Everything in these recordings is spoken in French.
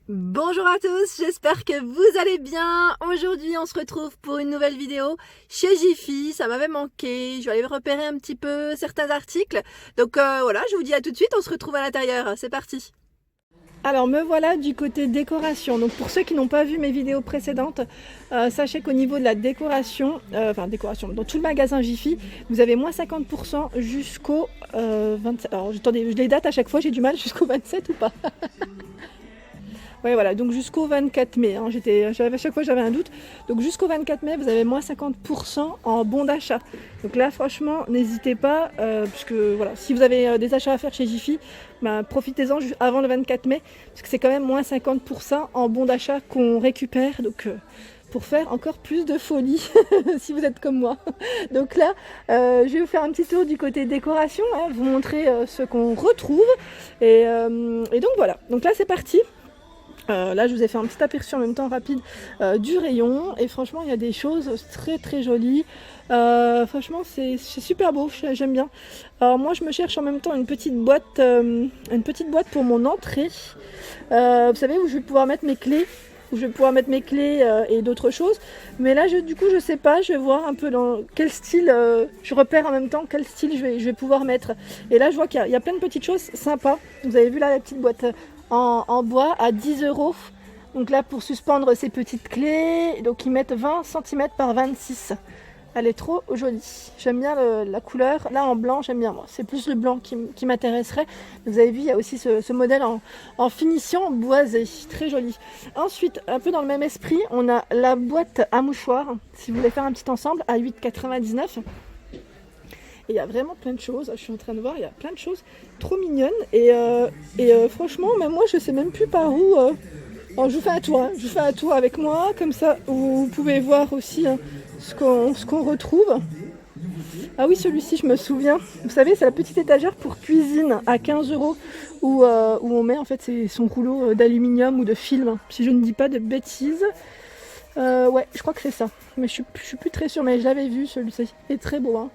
Bonjour à tous, j'espère que vous allez bien. Aujourd'hui on se retrouve pour une nouvelle vidéo chez Jiffy. Ça m'avait manqué, je vais aller repérer un petit peu certains articles. Donc voilà, je vous dis à tout de suite, on se retrouve à l'intérieur, c'est parti. Alors me voilà du côté décoration. Donc pour ceux qui n'ont pas vu mes vidéos précédentes, sachez qu'au niveau de la décoration, dans tout le magasin Jiffy, vous avez moins 50% jusqu'au 27. Alors attendez, je les dates à chaque fois, j'ai du mal, jusqu'au 27 ou pas. Ouais, voilà, donc jusqu'au 24 mai, hein, à chaque fois j'avais un doute. Donc jusqu'au 24 mai, vous avez moins 50% en bon d'achat. Donc là, franchement, n'hésitez pas, puisque voilà, si vous avez des achats à faire chez Jiffy, profitez-en avant le 24 mai, parce que c'est quand même moins 50% en bon d'achat qu'on récupère. Donc pour faire encore plus de folie, si vous êtes comme moi. Donc là, je vais vous faire un petit tour du côté décoration, hein, vous montrer ce qu'on retrouve. Et donc voilà, donc là c'est parti. Là je vous ai fait un petit aperçu en même temps rapide du rayon et franchement il y a des choses très très jolies, franchement c'est super beau, j'aime bien. Alors moi je me cherche en même temps une petite boîte pour mon entrée, vous savez, où je vais pouvoir mettre mes clés, et d'autres choses, mais là du coup je sais pas, je vais voir un peu dans quel style, je repère en même temps quel style je vais pouvoir mettre. Et là je vois qu'il y a plein de petites choses sympas. Vous avez vu là la petite boîte en bois à 10 €. Donc là pour suspendre ces petites clés, donc ils mettent 20 cm par 26. Elle est trop jolie, j'aime bien la couleur. Là en blanc j'aime bien, moi c'est plus le blanc qui m'intéresserait. Vous avez vu, il y a aussi ce modèle en finition boisée, très joli. Ensuite, un peu dans le même esprit, on a la boîte à mouchoirs, si vous voulez faire un petit ensemble, à 8,99 €. Et il y a vraiment plein de choses, je suis en train de voir, il y a plein de choses trop mignonnes. Et franchement, même moi je sais même plus par où. Alors, je vous fais un tour, hein. Je vous fais un tour avec moi, comme ça vous pouvez voir aussi, hein, ce qu'on retrouve. Ah oui, celui-ci je me souviens, vous savez, c'est la petite étagère pour cuisine à 15 € où on met en fait son rouleau d'aluminium ou de film, si je ne dis pas de bêtises. Ouais, je crois que c'est ça, mais je suis plus très sûre, mais je l'avais vu, celui-ci est très beau, hein.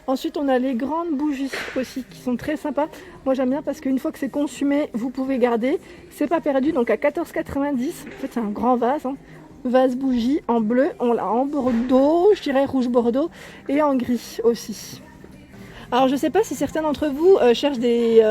Ensuite, on a les grandes bougies aussi qui sont très sympas. Moi, j'aime bien parce qu'une fois que c'est consumé, vous pouvez garder. C'est pas perdu, donc à 14,90 €. En fait, c'est un grand vase, hein. Vase bougie en bleu. On l'a en bordeaux, je dirais rouge bordeaux, et en gris aussi. Alors je sais pas si certains d'entre vous cherchent des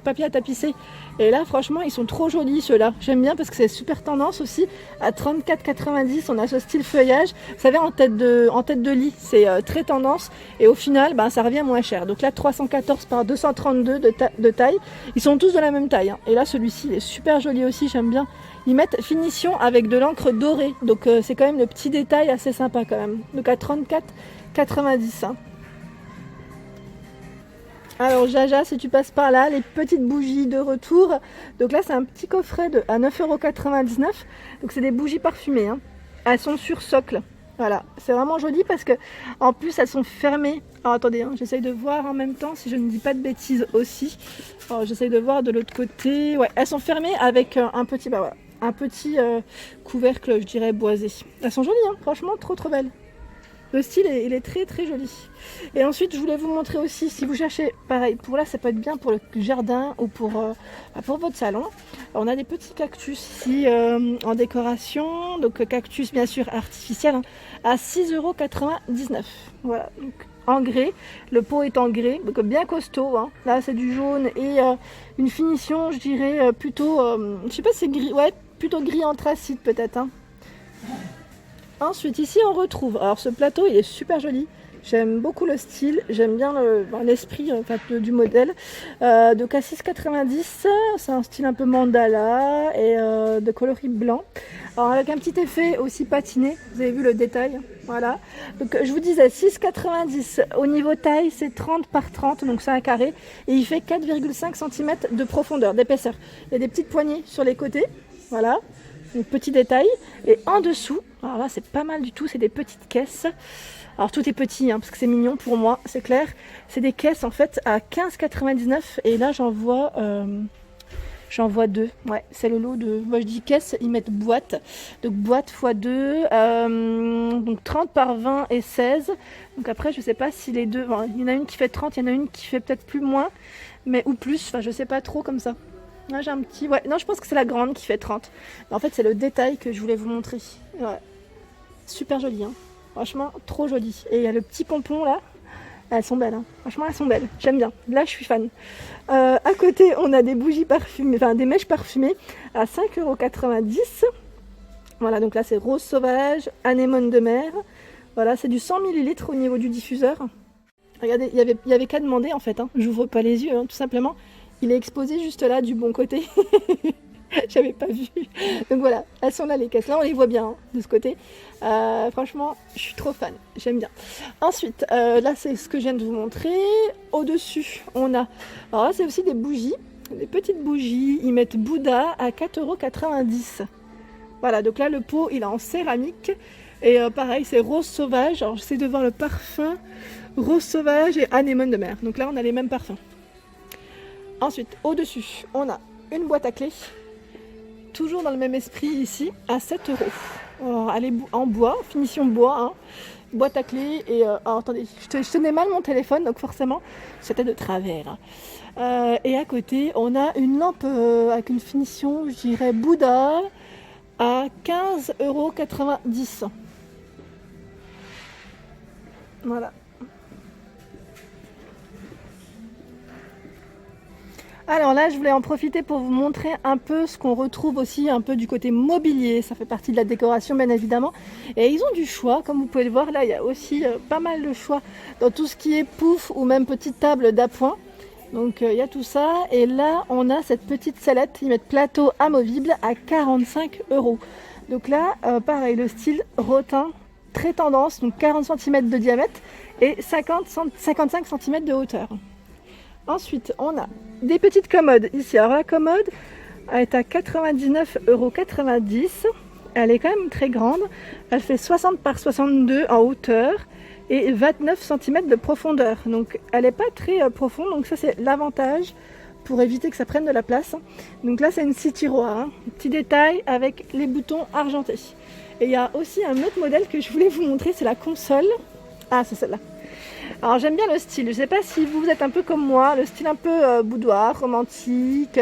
papiers à tapisser. Et là franchement ils sont trop jolis ceux-là. J'aime bien parce que c'est super tendance aussi. À 34,90 € on a ce style feuillage. Vous savez, en tête de lit, c'est très tendance. Et au final ça revient moins cher. Donc là 314 par 232 de taille. Ils sont tous de la même taille, hein. Et là celui-ci il est super joli aussi, j'aime bien. Ils mettent finition avec de l'encre dorée. Donc c'est quand même le petit détail assez sympa quand même. Donc à 34,90 €, hein. Alors Jaja, si tu passes par là, les petites bougies de retour. Donc là c'est un petit coffret à 9,99 €. Donc c'est des bougies parfumées, hein. Elles sont sur socle. Voilà, c'est vraiment joli parce que en plus elles sont fermées. Alors attendez, hein, j'essaye de voir en même temps si je ne dis pas de bêtises aussi. Alors j'essaye de voir de l'autre côté. Ouais, elles sont fermées avec un petit couvercle, je dirais boisé. Elles sont jolies, hein, franchement trop trop belles. Le style il est très très joli. Et ensuite je voulais vous montrer aussi, si vous cherchez, pareil, pour là ça peut être bien pour le jardin ou pour votre salon. Alors, on a des petits cactus ici en décoration. Donc cactus bien sûr artificiel, hein, à 6,99 €. Voilà, donc en grès, le pot est en grès, donc bien costaud, hein. Là c'est du jaune et une finition je dirais plutôt, je sais pas si c'est gris, ouais, plutôt gris anthracite peut-être, hein. Ensuite ici on retrouve, alors ce plateau il est super joli, j'aime beaucoup le style, j'aime bien l'esprit du modèle. Donc à 6,90 €, c'est un style un peu mandala et de coloris blanc. Alors avec un petit effet aussi patiné, vous avez vu le détail, voilà. Donc je vous disais 6,90 €, au niveau taille c'est 30 par 30, donc c'est un carré, et il fait 4,5 cm de profondeur, d'épaisseur. Il y a des petites poignées sur les côtés, voilà. Donc petit détail. Et en dessous, alors là c'est pas mal du tout, c'est des petites caisses. Alors tout est petit, hein, parce que c'est mignon pour moi, c'est clair. C'est des caisses en fait à 15,99 € et là j'en vois deux. Ouais, c'est le lot de. Moi je dis caisse, ils mettent boîte. Donc boîte x 2, donc 30 par 20 et 16. Donc après je sais pas si les deux. Bon, il y en a une qui fait 30, il y en a une qui fait peut-être plus moins, mais ou plus, enfin je sais pas trop comme ça. Là j'ai un petit, ouais, non je pense que c'est la grande qui fait 30. Mais en fait c'est le détail que je voulais vous montrer. Ouais. Super joli, hein. Franchement trop joli. Et il y a le petit pompon là, elles sont belles, hein. Franchement elles sont belles, j'aime bien, là je suis fan. À côté on a des bougies parfumées, enfin des mèches parfumées à 5,90 €. Voilà, donc là c'est rose sauvage, anémone de mer. Voilà, c'est du 100 ml au niveau du diffuseur. Regardez, il y avait qu'à demander en fait, hein. J'ouvre pas les yeux, hein, tout simplement. Il est exposé juste là du bon côté. J'avais pas vu. Donc voilà, elles sont là les caisses. Là on les voit bien, hein, de ce côté. Franchement, je suis trop fan, j'aime bien. Ensuite, là c'est ce que je viens de vous montrer. Au-dessus, on a... Alors là c'est aussi des bougies, des petites bougies. Ils mettent Bouddha à 4,90 €. Voilà, donc là le pot il est en céramique. Et pareil, c'est rose sauvage. Alors j'essaie de voir le parfum. Rose sauvage et anémone de mer. Donc là on a les mêmes parfums. Ensuite, au-dessus, on a une boîte à clés. Toujours dans le même esprit ici, à 7 €. Alors, elle est en bois, finition bois. Hein. Boîte à clés. Et alors, attendez, je tenais mal mon téléphone, donc forcément, c'était de travers. Et à côté, on a une lampe avec une finition, je dirais, Bouddha à 15,90 €. Voilà. Alors là, je voulais en profiter pour vous montrer un peu ce qu'on retrouve aussi un peu du côté mobilier. Ça fait partie de la décoration, bien évidemment. Et ils ont du choix, comme vous pouvez le voir. Là, il y a aussi pas mal de choix dans tout ce qui est pouf ou même petite table d'appoint. Donc, il y a tout ça. Et là, on a cette petite sellette. Ils mettent plateau amovible à 45 €. Donc là, pareil, le style rotin, très tendance. Donc 40 cm de diamètre et 55 cm de hauteur. Ensuite, on a des petites commodes ici. Alors la commode est à 99,90 €. Elle est quand même très grande. Elle fait 60 par 62 en hauteur et 29 cm de profondeur. Donc elle n'est pas très profonde. Donc ça c'est l'avantage pour éviter que ça prenne de la place. Donc là c'est une 6 tiroirs. Hein. Petit détail avec les boutons argentés. Et il y a aussi un autre modèle que je voulais vous montrer. C'est la console. Ah c'est celle-là. Alors j'aime bien le style, je ne sais pas si vous êtes un peu comme moi, le style un peu boudoir, romantique,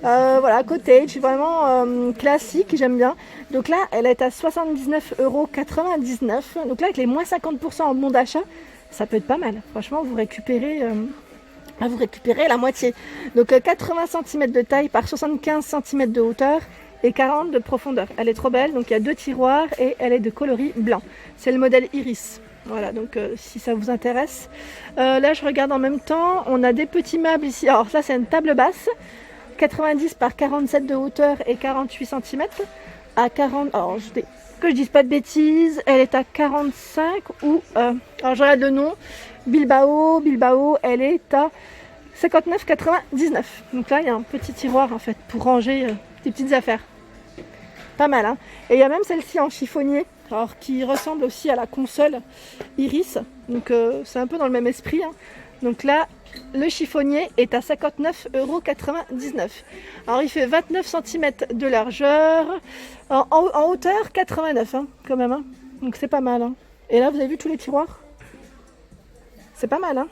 voilà, cottage, vraiment classique, j'aime bien. Donc là, elle est à 79,99 €. Donc là, avec les moins 50% en bon d'achat, ça peut être pas mal. Franchement, vous récupérez la moitié. Donc 80 cm de taille par 75 cm de hauteur et 40 de profondeur. Elle est trop belle, donc il y a 2 tiroirs et elle est de coloris blanc. C'est le modèle Iris. Voilà, donc si ça vous intéresse. Là, je regarde en même temps. On a des petits meubles ici. Alors ça, c'est une table basse. 90 par 47 de hauteur et 48 cm. À 40... Alors, que je dise pas de bêtises. Elle est à 45 ou... alors, je regarde le nom. Bilbao, elle est à 59,99 €. Donc là, il y a un petit tiroir, en fait, pour ranger des petites affaires. Pas mal, hein. Et il y a même celle-ci en chiffonnier. Alors qui ressemble aussi à la console Iris, donc c'est un peu dans le même esprit. Hein. Donc là, le chiffonnier est à 59,99 €. Alors il fait 29 cm de largeur, en hauteur 89 hein, quand même. Hein. Donc c'est pas mal. Hein. Et là, vous avez vu tous les tiroirs? C'est pas mal. Hein.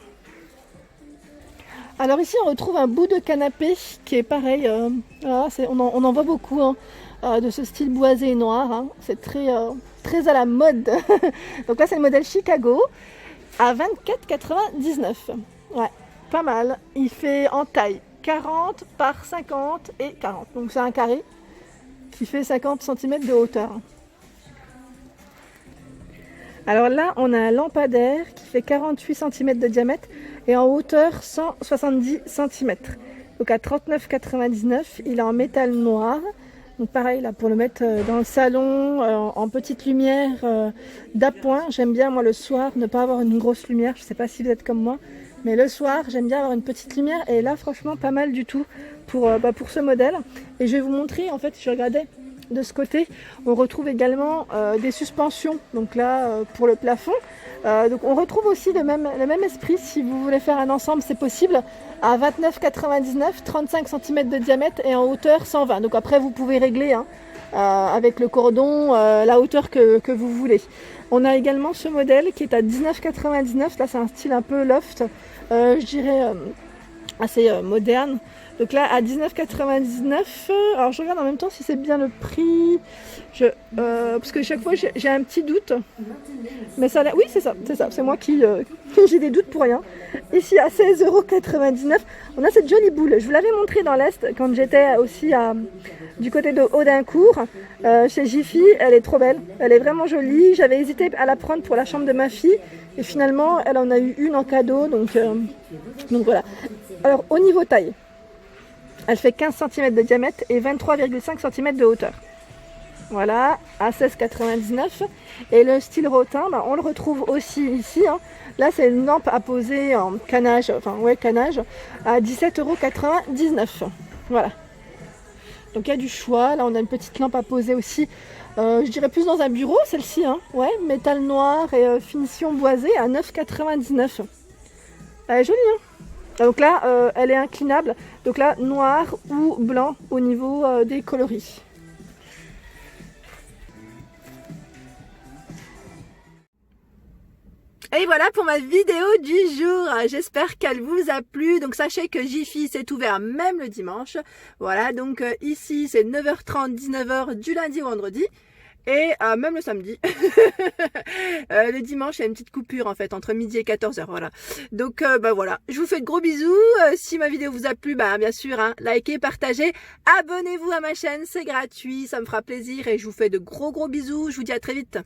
Alors ici, on retrouve un bout de canapé qui est pareil. Voilà, on en voit beaucoup. Hein. De ce style boisé et noir, hein. C'est très à la mode. Donc là c'est le modèle Chicago à 24,99 €. Ouais, pas mal. Il fait en taille 40 par 50 et 40. Donc c'est un carré qui fait 50 cm de hauteur. Alors là on a un lampadaire qui fait 48 cm de diamètre et en hauteur 170 cm. Donc à 39,99 €, il est en métal noir. Donc pareil là pour le mettre dans le salon en petite lumière d'appoint. J'aime bien moi le soir ne pas avoir une grosse lumière. Je ne sais pas si vous êtes comme moi, mais le soir j'aime bien avoir une petite lumière. Et là franchement pas mal du tout pour ce modèle. Et je vais vous montrer en fait, je regardais de ce côté, on retrouve également des suspensions. Donc là pour le plafond. Donc on retrouve aussi le même esprit. Si vous voulez faire un ensemble, c'est possible. À 29,99 €, 35 cm de diamètre et en hauteur 120. Donc après vous pouvez régler hein, avec le cordon la hauteur que vous voulez. On a également ce modèle qui est à 19,99 €. Là c'est un style un peu loft, je dirais assez moderne. Donc là à 19,99 €. Alors je regarde en même temps si c'est bien le prix. Parce que chaque fois j'ai un petit doute. Mais ça a l'air... Oui c'est ça. C'est moi qui j'ai des doutes pour rien. Ici à 16,99 €, on a cette jolie boule. Je vous l'avais montré dans l'Est quand j'étais aussi du côté de Audincourt, chez Jiffy. Elle est trop belle, elle est vraiment jolie. J'avais hésité à la prendre pour la chambre de ma fille. Et finalement, elle en a eu une en cadeau. Donc voilà. Alors au niveau taille, elle fait 15 cm de diamètre et 23,5 cm de hauteur. Voilà, à 16,99 €. Et le style rotin, on le retrouve aussi ici. Là, c'est une lampe à poser en canage, canage, à 17,99 €. Voilà. Donc il y a du choix. Là, on a une petite lampe à poser aussi. Je dirais plus dans un bureau, celle-ci. Ouais, métal noir et finition boisée à 9,99 €. Elle est jolie, Donc là, elle est inclinable. Donc là, noir ou blanc au niveau des coloris. Et voilà pour ma vidéo du jour, j'espère qu'elle vous a plu. Donc sachez que Jiffy c'est ouvert même le dimanche. Voilà, donc ici c'est 9h30, 19h du lundi au vendredi. Et même le samedi. Le dimanche, il y a une petite coupure en fait entre midi et 14h. Voilà. Donc voilà. Je vous fais de gros bisous. Si ma vidéo vous a plu, bien sûr, likez, partagez, abonnez-vous à ma chaîne, c'est gratuit, ça me fera plaisir et je vous fais de gros bisous. Je vous dis à très vite.